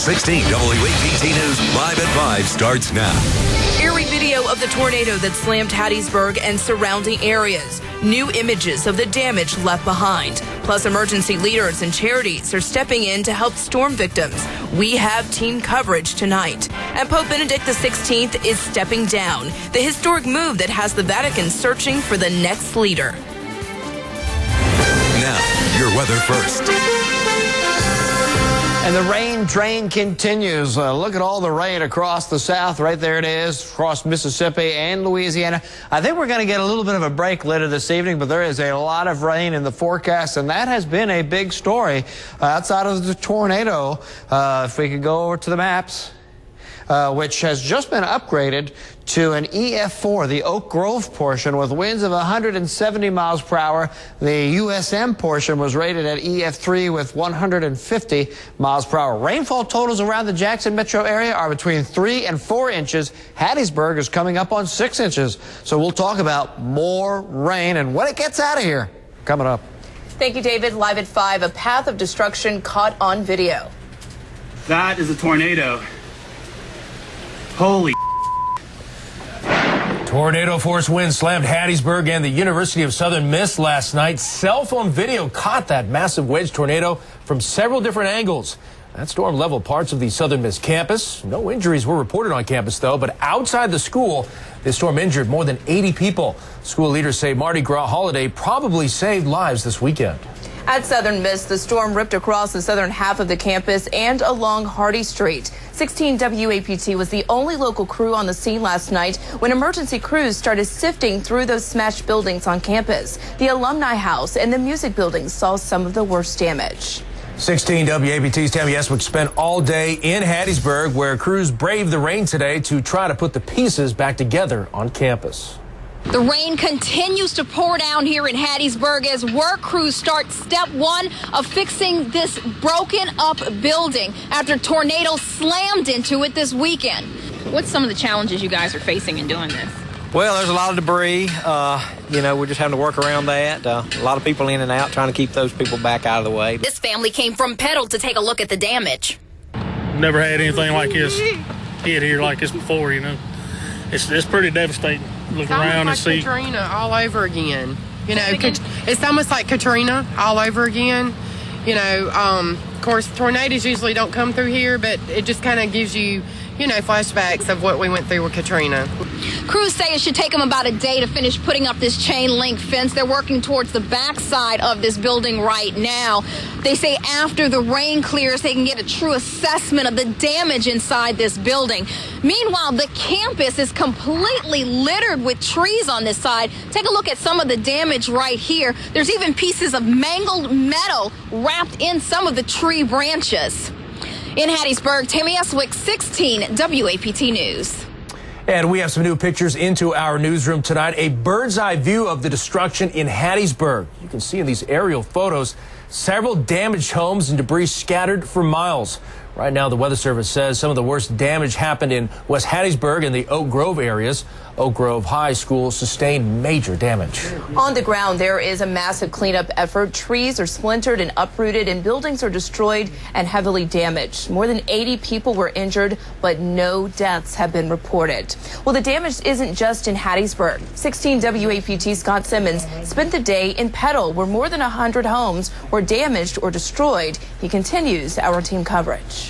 16 WAPT News Live at 5 starts now. Eerie video of the tornado that slammed Hattiesburg and surrounding areas. New images of the damage left behind. Plus, emergency leaders and charities are stepping in to help storm victims. We have team coverage tonight. And Pope Benedict XVI is stepping down. The historic move that has the Vatican searching for the next leader. Now, your weather first. And the rain train continues. Look at all the rain across the south. Right there it is, across Mississippi and Louisiana. I think we're going to get a little bit of a break later this evening, but there is a lot of rain in the forecast, and that has been a big story outside of the tornado. If we could go over to the maps, which has just been upgraded to an EF4, the Oak Grove portion, with winds of 170 miles per hour. The USM portion was rated at EF3 with 150 miles per hour. Rainfall totals around the Jackson metro area are between 3 and 4 inches. Hattiesburg is coming up on 6 inches. So we'll talk about more rain and when it gets out of here coming up. Thank you, David. Live at 5, a path of destruction caught on video. That is a tornado. Holy. Tornado force winds slammed Hattiesburg and the University of Southern Miss last night. Cell phone video caught that massive wedge tornado from several different angles. That storm leveled parts of the Southern Miss campus. No injuries were reported on campus, though, but outside the school, this storm injured more than 80 people. School leaders say Mardi Gras holiday probably saved lives this weekend. At Southern Miss, the storm ripped across the southern half of the campus and along Hardy Street. 16 WAPT was the only local crew on the scene last night when emergency crews started sifting through those smashed buildings on campus. The Alumni House and the music building saw some of the worst damage. 16 WAPT's Tammy Eswick spent all day in Hattiesburg, where crews braved the rain today to try to put the pieces back together on campus. The rain continues to pour down here in Hattiesburg as work crews start step one of fixing this broken up building after tornadoes slammed into it this weekend. What's some of the challenges you guys are facing in doing this? Well, there's a lot of debris. We're just having to work around that. A lot of people in and out trying to keep those people back out of the way. This family came from Petal to take a look at the damage. Never had anything like this hit here like this before, you know. It's pretty devastating. Look around and see. Katrina all over again. You know, it's almost like Katrina all over again. You know, of course, tornadoes usually don't come through here, but it just kind of gives you, flashbacks of what we went through with Katrina. Crews say it should take them about a day to finish putting up this chain link fence. They're working towards the backside of this building right now. They say after the rain clears, they can get a true assessment of the damage inside this building. Meanwhile, the campus is completely littered with trees on this side. Take a look at some of the damage right here. There's even pieces of mangled metal wrapped in some of the tree branches. In Hattiesburg, Tammy Eswick, 16 WAPT News. And we have some new pictures into our newsroom tonight. A bird's eye view of the destruction in Hattiesburg. You can see in these aerial photos several damaged homes and debris scattered for miles. Right now, the Weather Service says some of the worst damage happened in West Hattiesburg and the Oak Grove areas. Oak Grove High School sustained major damage. On the ground, there is a massive cleanup effort. Trees are splintered and uprooted, and buildings are destroyed and heavily damaged. More than 80 people were injured, but no deaths have been reported. Well, the damage isn't just in Hattiesburg. 16 WAPT's Scott Simmons spent the day in Petal, where more than 100 homes were damaged or destroyed. He continues our team coverage.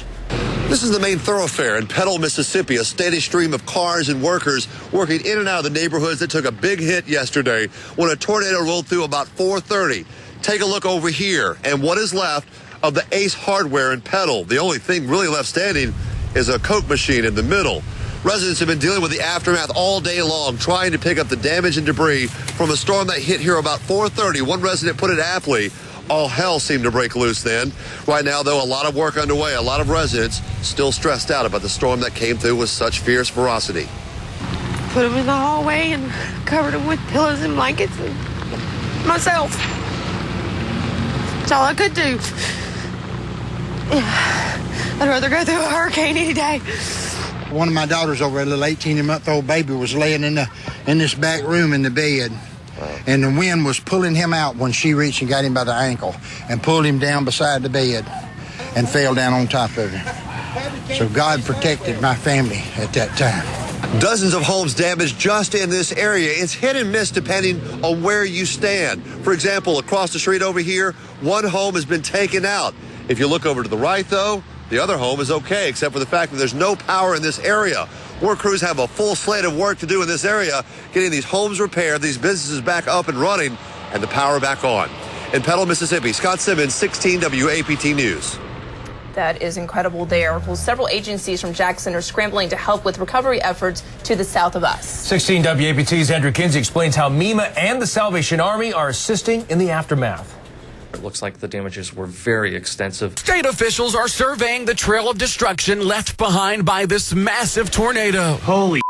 This is the main thoroughfare in Petal, Mississippi, a steady stream of cars and workers working in and out of the neighborhoods that took a big hit yesterday when a tornado rolled through about 4:30. Take a look over here, and what is left of the Ace Hardware in Petal. The only thing really left standing is a Coke machine in the middle. Residents have been dealing with the aftermath all day long, trying to pick up the damage and debris from a storm that hit here about 4:30. One resident put it aptly. All hell seemed to break loose then. Right now, though, a lot of work underway. A lot of residents still stressed out about the storm that came through with such fierce ferocity. Put them in the hallway and covered them with pillows and blankets and myself. That's all I could do. I'd rather go through a hurricane any day. One of my daughters over, a little 18-month-old baby, was laying in this back room in the bed. And the wind was pulling him out when she reached and got him by the ankle and pulled him down beside the bed and fell down on top of him. So God protected my family at that time. Dozens of homes damaged just in this area. It's hit and miss depending on where you stand. For example, across the street over here, one home has been taken out. If you look over to the right, though, the other home is okay, except for the fact that there's no power in this area. Work crews have a full slate of work to do in this area, getting these homes repaired, these businesses back up and running, and the power back on. In Petal, Mississippi, Scott Simmons, 16 WAPT News. That is incredible there. Well, several agencies from Jackson are scrambling to help with recovery efforts to the south of us. 16 WAPT's Andrew Kinsey explains how MEMA and the Salvation Army are assisting in the aftermath. It looks like the damages were very extensive. State officials are surveying the trail of destruction left behind by this massive tornado. Holy.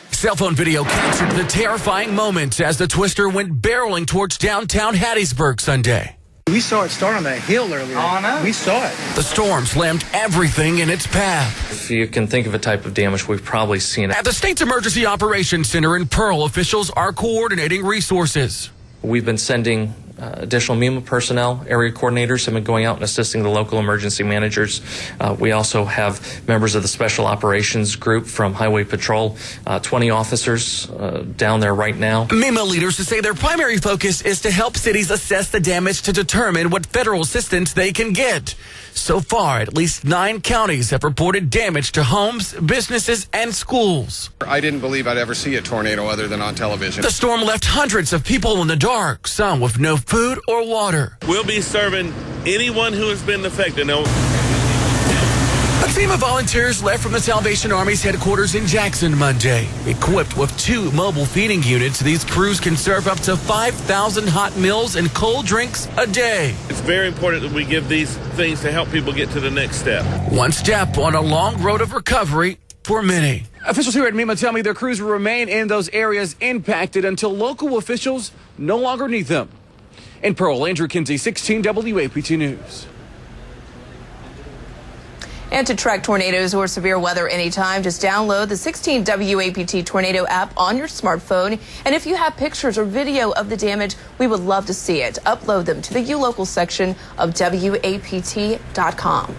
Cell phone video captured the terrifying moments as the twister went barreling towards downtown Hattiesburg Sunday. We saw it start on that hill earlier. Oh, no. We saw it. The storm slammed everything in its path. If you can think of a type of damage, we've probably seen it. At the state's Emergency Operations Center in Pearl, officials are coordinating resources. We've been sending additional MEMA personnel. Area coordinators have been going out and assisting the local emergency managers. We also have members of the Special Operations Group from Highway Patrol, 20 officers down there right now. MEMA leaders say their primary focus is to help cities assess the damage to determine what federal assistance they can get. So far, at least 9 counties have reported damage to homes, businesses, and schools. I didn't believe I'd ever see a tornado other than on television. The storm left hundreds of people in the dark, some with no food or water. We'll be serving anyone who has been affected. A team of volunteers left from the Salvation Army's headquarters in Jackson Monday. Equipped with 2 mobile feeding units, these crews can serve up to 5,000 hot meals and cold drinks a day. It's very important that we give these things to help people get to the next step. One step on a long road of recovery for many. Officials here at MEMA tell me their crews will remain in those areas impacted until local officials no longer need them. In Pearl, Andrew Kinsey, 16 WAPT News. And to track tornadoes or severe weather anytime, just download the 16 WAPT Tornado app on your smartphone. And if you have pictures or video of the damage, we would love to see it. Upload them to the ULocal section of WAPT.com.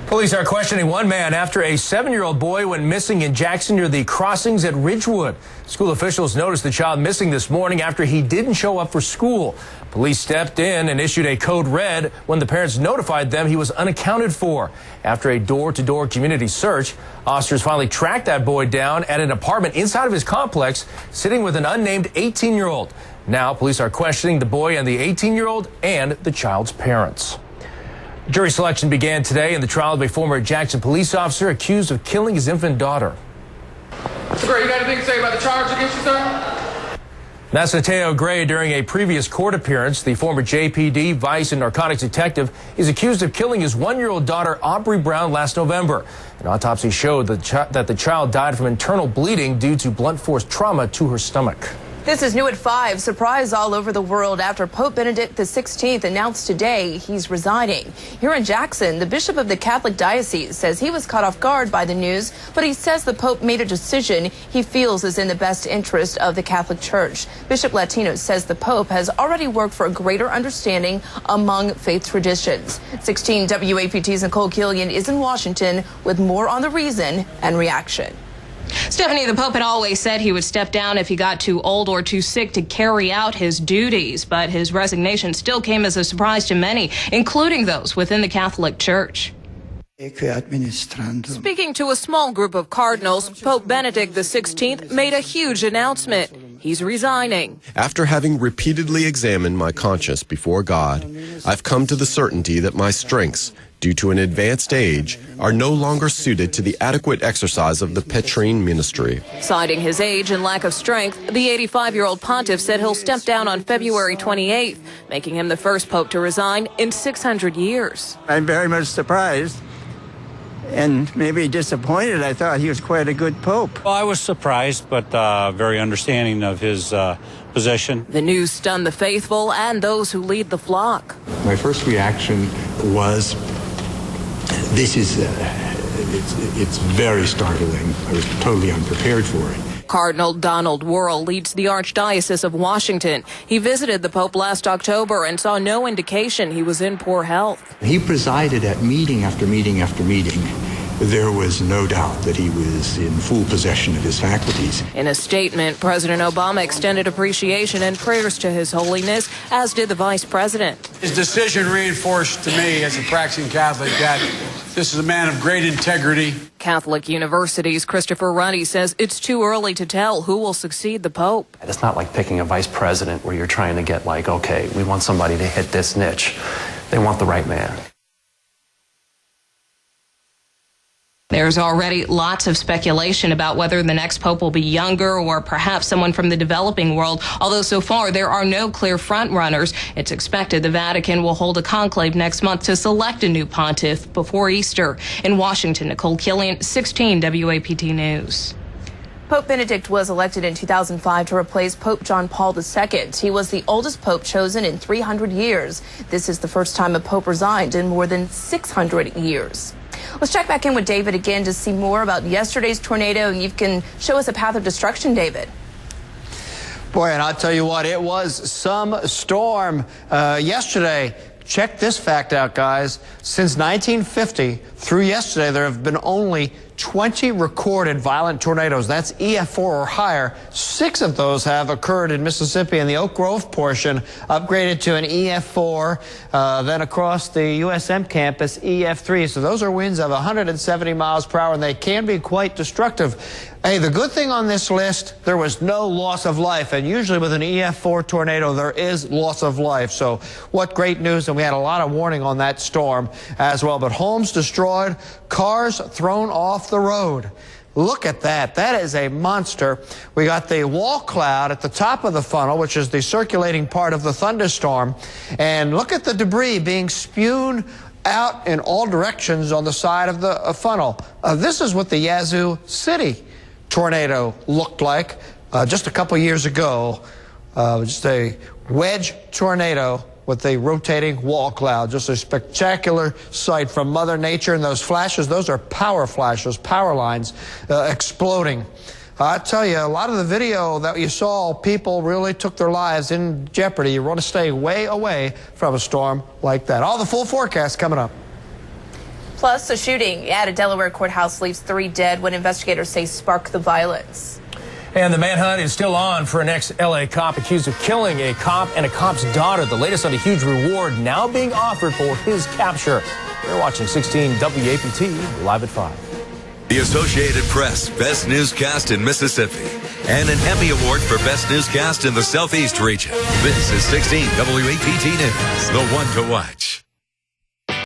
Police are questioning one man after a 7-year-old boy went missing in Jackson near the crossings at Ridgewood. School officials noticed the child missing this morning after he didn't show up for school. Police stepped in and issued a code red when the parents notified them he was unaccounted for. After a door-to-door community search, officers finally tracked that boy down at an apartment inside of his complex, sitting with an unnamed 18-year-old. Now, police are questioning the boy and the 18-year-old and the child's parents. Jury selection began today in the trial of a former Jackson police officer accused of killing his infant daughter. Mr. Gray, you got anything to say about the charge against you, sir? That's Mateo Gray. During a previous court appearance, the former JPD vice and narcotics detective is accused of killing his 1-year-old daughter, Aubrey Brown, last November. An autopsy showed that the child died from internal bleeding due to blunt force trauma to her stomach. This is new at 5. Surprise all over the world after Pope Benedict XVI announced today he's resigning. Here in Jackson, the bishop of the Catholic Diocese says he was caught off guard by the news, but he says the Pope made a decision he feels is in the best interest of the Catholic Church. Bishop Latino says the Pope has already worked for a greater understanding among faith traditions. 16 WAPT's Nicole Killian is in Washington with more on the reason and reaction. Stephanie, the Pope had always said he would step down if he got too old or too sick to carry out his duties, but his resignation still came as a surprise to many, including those within the Catholic Church. Speaking to a small group of cardinals, Pope Benedict XVI made a huge announcement. He's resigning. After having repeatedly examined my conscience before God, I've come to the certainty that my strengths, due to an advanced age, are no longer suited to the adequate exercise of the Petrine ministry. Citing his age and lack of strength, the 85-year-old pontiff said he'll step down on February 28th, making him the first pope to resign in 600 years. I'm very much surprised and maybe disappointed. I thought he was quite a good pope. Well, I was surprised, but very understanding of his position. The news stunned the faithful and those who lead the flock. My first reaction was, this is, it's very startling. I was totally unprepared for it. Cardinal Donald Wuerl leads the Archdiocese of Washington. He visited the Pope last October and saw no indication he was in poor health. He presided at meeting after meeting after meeting, there was no doubt that he was in full possession of his faculties. In a statement, President Obama extended appreciation and prayers to His Holiness, as did the Vice President. His decision reinforced to me as a practicing Catholic that this is a man of great integrity. Catholic University's Christopher Ruddy says it's too early to tell who will succeed the Pope. It's not like picking a vice president where you're trying to get like, okay, we want somebody to hit this niche. They want the right man. There's already lots of speculation about whether the next pope will be younger or perhaps someone from the developing world, although so far there are no clear front-runners. It's expected the Vatican will hold a conclave next month to select a new pontiff before Easter. In Washington, Nicole Killian, 16 WAPT News. Pope Benedict was elected in 2005 to replace Pope John Paul II. He was the oldest pope chosen in 300 years. This is the first time a pope resigned in more than 600 years. Let's check back in with David again to see more about yesterday's tornado, and you can show us a path of destruction, David. Boy, and I'll tell you what, it was some storm yesterday. Check this fact out, guys. Since 1950 through yesterday, there have been only 20 recorded violent tornadoes. That's EF4 or higher. 6 of those have occurred in Mississippi in the Oak Grove portion, upgraded to an EF4. Then across the USM campus, EF3. So those are winds of 170 miles per hour, and they can be quite destructive. Hey, the good thing on this list, there was no loss of life. And usually with an EF4 tornado, there is loss of life. So what great news. And we had a lot of warning on that storm as well. But homes destroyed, cars thrown off the road. Look at that. That is a monster. We got the wall cloud at the top of the funnel, which is the circulating part of the thunderstorm. And look at the debris being spewed out in all directions on the side of the funnel. This is what the Yazoo City tornado looked like just a couple years ago. Just a wedge tornado with a rotating wall cloud. Just a spectacular sight from Mother Nature. And those flashes, those are power flashes, power lines exploding. I tell you, a lot of the video that you saw, people really took their lives in jeopardy. You want to stay way away from a storm like that. All the full forecast coming up. Plus, a shooting at a Delaware courthouse leaves 3 dead, what investigators say sparked the violence. And the manhunt is still on for an ex-LA cop accused of killing a cop and a cop's daughter. The latest on a huge reward now being offered for his capture. You're watching 16 WAPT live at 5. The Associated Press Best Newscast in Mississippi and an Emmy Award for Best Newscast in the Southeast region. This is 16 WAPT News, the one to watch.